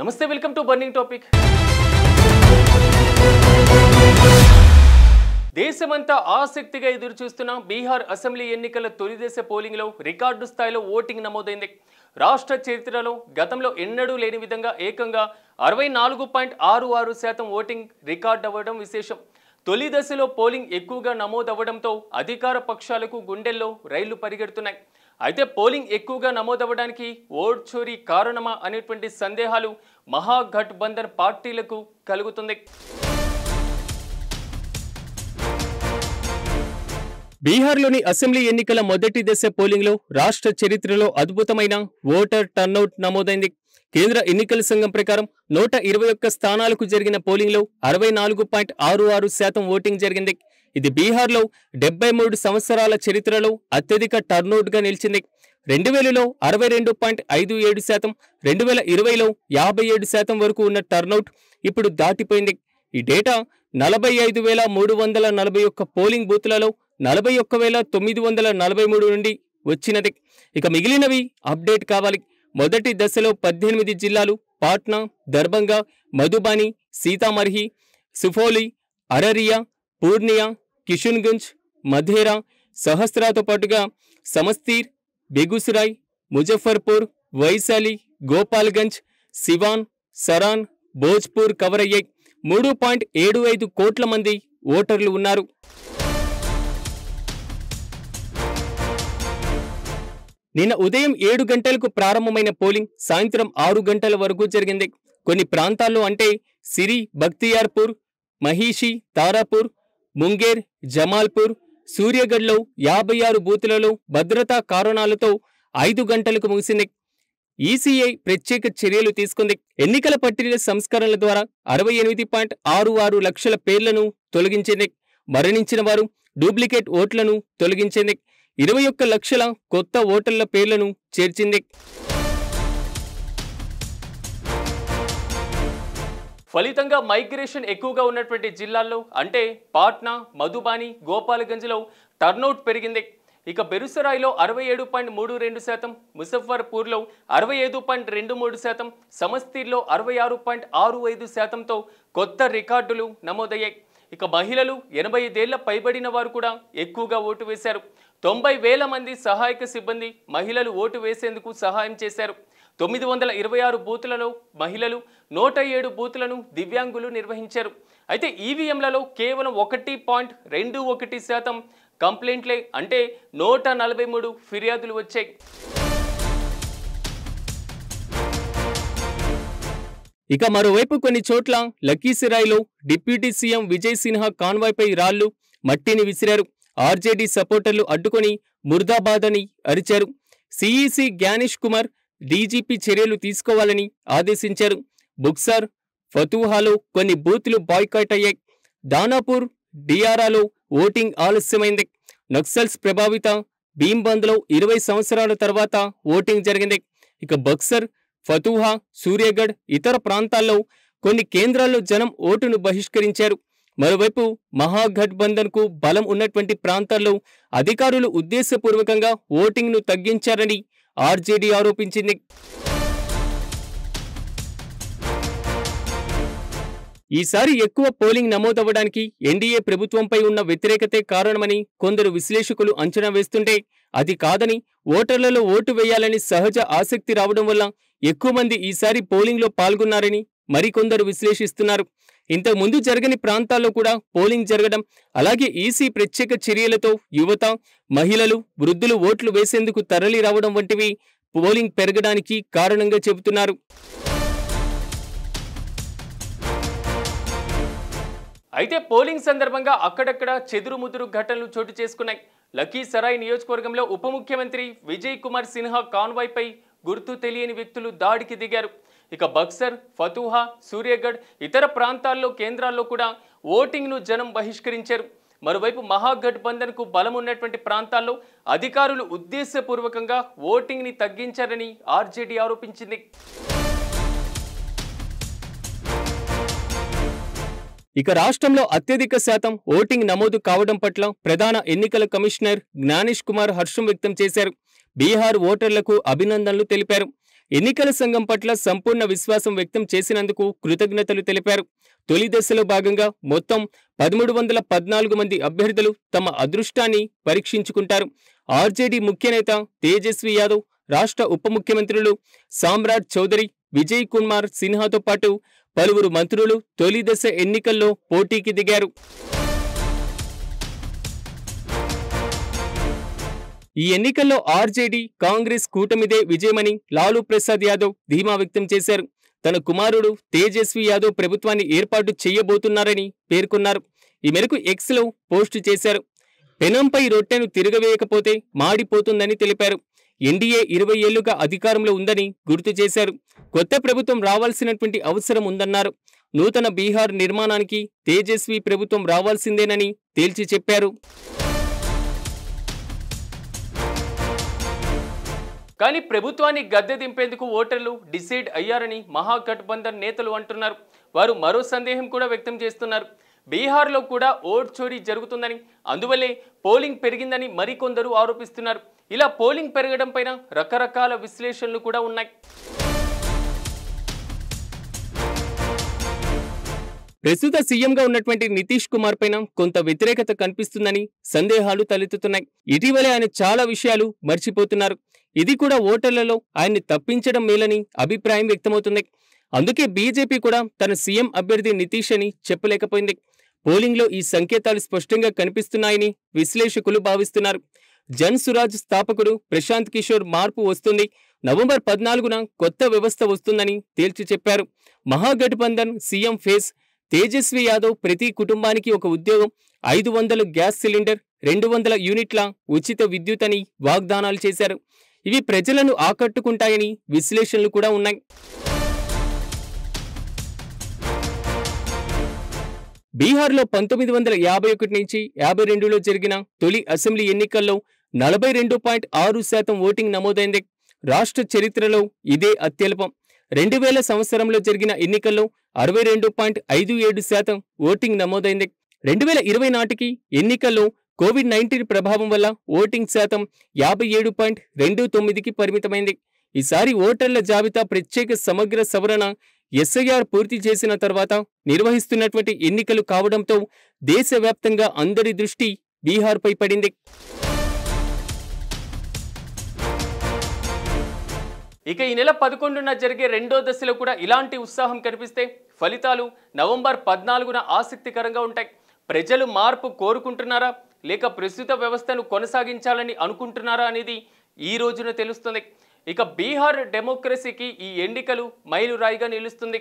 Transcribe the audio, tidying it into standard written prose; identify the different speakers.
Speaker 1: నమస్తే, welcome to burning topic. దేశమంతా ఆసక్తిగా ఎదురుచూస్తున్న బీహార్ అసెంబ్లీ ఎన్నికల తొలిదశ పోలింగ్లో రికార్డు స్థాయిలో ఓటింగ్ నమోదైంది. రాష్ట్ర చరిత్రలో గతంలో ఎన్నడూ లేని విధంగా ఏకంగా 64.66% ఓటింగ్ రికార్డ్ అవ్వడం విశేషం. తొలి దశలో పోలింగ్ ఎక్కువగా నమోదవ్వడంతో అధికార పక్షాలకు గుండెల్లో రైళ్లు పరిగెడుతున్నాయి. అయితే పోలింగ్ ఎక్కువగా నమోదవ్వడానికి ఓట్ చోరీ కారణమా అనేటువంటి సందేహాలు మహాగఠబంధన్ పార్టీలకు కలుగుతుంది. బీహార్లోని అసెంబ్లీ ఎన్నికల మొదటి దశ పోలింగ్లో రాష్ట్ర చరిత్రలో అద్భుతమైన ఓటర్ టర్నౌట్ నమోదైంది. కేంద్ర ఎన్నికల సంఘం ప్రకారం 121 స్థానాలకు జరిగిన పోలింగ్లో 64.66% ఓటింగ్ జరిగింది. ఇది బీహార్లో 73 సంవత్సరాల చరిత్రలో అత్యధిక టర్నౌట్గా నిలిచింది. 2000లో 62.57%, 2020లో 57% వరకు ఉన్న టర్నౌట్ ఇప్పుడు దాటిపోయింది. ఈ డేటా 45,341 పోలింగ్ బూత్లలో 41,943 నుండి వచ్చినది. ఇక మిగిలినవి అప్డేట్ కావాలి. మొదటి దశలో 18 జిల్లాలు పాట్నా, దర్భంగా, మధుబాని, సీతామర్హి, సుఫోలి, అరరియా, పూర్నియా, కిషన్గంజ్, మధేరా, సహస్రాతో పాటుగా సమస్తీర్, బెగుసరాయ్, ముజఫర్పూర్, వైశాలి, గోపాల్గంజ్, సివాన్, సరాన్, భోజ్పూర్ కవర్ అయ్యాయి. 3.75 కోట్ల మంది ఓటర్లు ఉన్నారు. నిన్న ఉదయం 7 గంటలకు ప్రారంభమైన పోలింగ్ సాయంత్రం 6 గంటల వరకు జరిగింది. కొన్ని ప్రాంతాల్లో అంటే సిరి, బక్తియార్పూర్, మహిషి, తారాపూర్, ముంగేర్, జమాల్పూర్, సూర్యగఢ్లో 56 బూతులలో భద్రతా కారణాలతో 5 గంటలకు ముగిసింది. ఈసీఐ ప్రత్యేక చర్యలు తీసుకుంది. ఎన్నికల పట్టికల సంస్కరణల ద్వారా 68.66 లక్షల పేర్లను తొలగించింది. మరణించిన వారు, డూప్లికేట్ ఓట్లను తొలగించింది. 21 లక్షల కొత్త ఓటర్ల పేర్లను చేర్చింది. ఫలితంగా మైగ్రేషన్ ఎక్కువగా ఉన్నటువంటి జిల్లాల్లో అంటే పాట్నా, మధుబాని, గోపాల్గంజ్లో టర్నౌట్ పెరిగింది. ఇక బెరుసరాయ్లో 67.32%, ముజఫర్పూర్లో 65.23%, సమస్తీర్లో 66.65%తో కొత్త రికార్డులు నమోదయ్యాయి. ఇక మహిళలు 85 ఏళ్ల పైబడిన వారు కూడా ఎక్కువగా ఓటు వేశారు. 90,000 మంది సహాయక సిబ్బంది మహిళలు ఓటు వేసేందుకు సహాయం చేశారు. 926 బూతులలో మహిళలు, 107 బూతులను దివ్యాంగులు నిర్వహించారు. అయితే ఈవీఎంలలో కేవలం 1.21% కంప్లైంట్లే అంటే 143 ఫిర్యాదులు వచ్చాయి. ఇక మరోవైపు కొన్ని చోట్ల లఖీసరాయ్లో డిప్యూటీ సీఎం విజయ్ సిన్హా కాన్వాయ్పై రాళ్లు, మట్టిని విసిరారు. ఆర్జేడీ సపోర్టర్లు అడ్డుకొని ముర్దాబాద్ అని అరిచారు. సిఈసి జ్ఞానేష్ కుమార్ డీజీపీ చర్యలు తీసుకోవాలని ఆదేశించారు. బుక్సార్, ఫతూహాలో కొన్ని బూత్లు బాయ్కాట్ అయ్యాయి. దానాపూర్, డియారాలో ఓటింగ్ ఆలస్యమైంది. నక్సల్స్ ప్రభావిత భీంబంద్లో 20 సంవత్సరాల తర్వాత ఓటింగ్ జరిగింది. ఇక బక్సర్, ఫతూహా, సూర్యగఢ్, ఇతర ప్రాంతాల్లో కొన్ని కేంద్రాల్లో జనం ఓటును బహిష్కరించారు. మరోవైపు మహాగఠబంధన్కు బలం ఉన్నటువంటి ప్రాంతాల్లో అధికారులు ఉద్దేశపూర్వకంగా ఓటింగ్ను తగ్గించారని ఆర్జేడీ ఆరోపించింది. ఈసారి ఎక్కువ పోలింగ్ నమోదవ్వడానికి ఎన్డీఏ ప్రభుత్వంపై ఉన్న వ్యతిరేకతే కారణమని కొందరు విశ్లేషకులు అంచనా వేస్తుంటే, అది కాదని ఓటర్లలో ఓటు వేయాలని సహజ ఆసక్తి రావడం వల్ల ఎక్కువ మంది ఈసారి పోలింగ్లో పాల్గొన్నారని మరికొందరు విశ్లేషిస్తున్నారు. ఇంతకుముందు జరగని ప్రాంతాల్లో కూడా పోలింగ్ జరగడం, అలాగే ఈసీ ప్రత్యేక చర్యలతో యువత, మహిళలు, వృద్ధులు ఓట్లు వేసేందుకు తరలి రావడం వంటివి పోలింగ్ పెరగడానికి కారణంగా చెబుతున్నారు. అయితే పోలింగ్ సందర్భంగా అక్కడక్కడ చెదురుముదురు ఘటనలు చోటు చేసుకున్నాయి. లఖీసరాయ్ నియోజకవర్గంలో ఉప ముఖ్యమంత్రి విజయ్ కుమార్ సిన్హా కాన్వాయ్పై గుర్తు తెలియని వ్యక్తులు దాడికి దిగారు. ఇక బక్సర్, ఫతూహా, సూర్యగఢ్, ఇతర ప్రాంతాల్లో కేంద్రాల్లో కూడా ఓటింగ్ను జనం బహిష్కరించారు. మరోవైపు మహాగఠబంధన్కు బలం ఉన్నటువంటి ప్రాంతాల్లో అధికారులు ఉద్దేశపూర్వకంగా ఓటింగ్ని తగ్గించారని ఆర్జేడీ ఆరోపించింది. ఇక రాష్ట్రంలో అత్యధిక శాతం ఓటింగ్ నమోదు కావడం పట్ల ప్రధాన ఎన్నికల కమిషనర్ జ్ఞానేష్ కుమార్ హర్షం వ్యక్తం చేశారు. బీహార్ ఓటర్లకు అభినందనలు తెలిపారు. ఎన్నికల సంఘం పట్ల సంపూర్ణ విశ్వాసం వ్యక్తం చేసినందుకు కృతజ్ఞతలు తెలిపారు. తొలి దశలో భాగంగా మొత్తం 1314 మంది అభ్యర్థులు తమ అదృష్టాన్ని పరీక్షించుకుంటారు. ఆర్జేడీ ముఖ్య నేత తేజస్వి యాదవ్, రాష్ట్ర ఉప ముఖ్యమంత్రులు సామ్రాట్ చౌదరి, విజయ్ కుమార్ సిన్హాతో పాటు పలువురు మంత్రులు తొలి దశ ఎన్నికల్లో పోటీకి దిగారు. ఈ ఎన్నికల్లో ఆర్జేడీ, కాంగ్రెస్ కూటమిదే విజయమని లాలూ ప్రసాద్ యాదవ్ ధీమా వ్యక్తం చేశారు. తన కుమారుడు తేజస్వి యాదవ్ ప్రభుత్వాన్ని ఏర్పాటు చేయబోతున్నారని పేర్కొన్నారు. ఈ మేరకు ఎక్స్లో పోస్టు చేశారు. పెనంపై రొట్టెను తిరగవేయకపోతే మాడిపోతుందని తెలిపారు. ఎన్డీఏ 20 ఏళ్లుగా అధికారంలో ఉందని గుర్తు చేశారు. కొత్త ప్రభుత్వం రావాల్సినటువంటి అవసరం ఉందన్నారు. నూతన బీహార్ నిర్మాణానికి తేజస్వి ప్రభుత్వం రావాల్సిందేనని తేల్చి చెప్పారు. కానీ ప్రభుత్వాన్ని గద్దె దింపేందుకు ఓటర్లు డిసైడ్ అయ్యారని మహాగఠబంధన్ నేతలు అంటున్నారు. వారు మరో సందేహం కూడా వ్యక్తం చేస్తున్నారు. బీహార్లో కూడా ఓట్ చోరీ జరుగుతుందని, అందువల్లే పోలింగ్ పెరిగిందని మరికొందరు ఆరోపిస్తున్నారు. ఇలా పోలింగ్ పెరగడం పైన రకరకాల విశ్లేషణలు కూడా ఉన్నాయి. ప్రస్తుత సీఎంగా ఉన్నటువంటి నితీష్ కుమార్ పైన కొంత వ్యతిరేకత కనిపిస్తుందని సందేహాలు తలెత్తుతున్నాయి. ఇటీవలే ఆయన చాలా విషయాలు మర్చిపోతున్నారు. ఇది కూడా ఓటర్లలో ఆయన్ని తప్పించడం మేలని అభిప్రాయం వ్యక్తమవుతుంది. అందుకే బీజేపీ కూడా తన సీఎం అభ్యర్థి నితీష్ అని చెప్పలేకపోయింది. పోలింగ్లో ఈ సంకేతాలు స్పష్టంగా కనిపిస్తున్నాయని విశ్లేషకులు భావిస్తున్నారు. జన్ సురాజ్ స్థాపకుడు ప్రశాంత్ కిషోర్ మార్పు వస్తుంది, నవంబర్ 14న కొత్త వ్యవస్థ వస్తుందని తేల్చి చెప్పారు. మహాగఠబంధన్ సీఎం ఫేస్ తేజస్వి యాదవ్ ప్రతి కుటుంబానికి ఒక ఉద్యోగం, 500 గ్యాస్ సిలిండర్, 200 యూనిట్ల ఉచిత విద్యుత్ అని వాగ్దానాలు చేశారు. ఇవి ప్రజలను ఆకట్టుకుంటాయని విశ్లేషణలు కూడా ఉన్నాయి. బీహార్లో 1951 నుంచి 52లో జరిగిన తొలి అసెంబ్లీ ఎన్నికల్లో 42.6% ఓటింగ్ నమోదైంది. రాష్ట్ర చరిత్రలో ఇదే అత్యల్పం. 2000 సంవత్సరంలో జరిగిన ఎన్నికల్లో 62.57% ఓటింగ్ నమోదైంది. 2020 నాటికి ఎన్నికల్లో కోవిడ్-19 ప్రభావం వల్ల ఓటింగ్ శాతం 57.29కి పరిమితమైంది. ఈసారి ఓటర్ల జాబితా ప్రత్యేక సమగ్ర సవరణ ఎస్ఐఆర్ పూర్తి చేసిన తర్వాత నిర్వహిస్తున్నటువంటి ఎన్నికలు కావడంతో దేశవ్యాప్తంగా అందరి దృష్టి బీహార్పై పడింది. ఇక ఈ నెల 11న జరిగే రెండో దశలో కూడా ఇలాంటి ఉత్సాహం కనిపిస్తే ఫలితాలు నవంబర్ 14న ఆసక్తికరంగా ఉంటాయి. ప్రజలు మార్పు కోరుకుంటున్నారా లేక ప్రస్తుత వ్యవస్థను కొనసాగించాలని అనుకుంటున్నారా అనేది ఈ రోజున తెలుస్తుంది. ఇక బీహార్ డెమోక్రసీకి ఈ ఎన్నికలు మైలురాయిగా నిలుస్తుంది.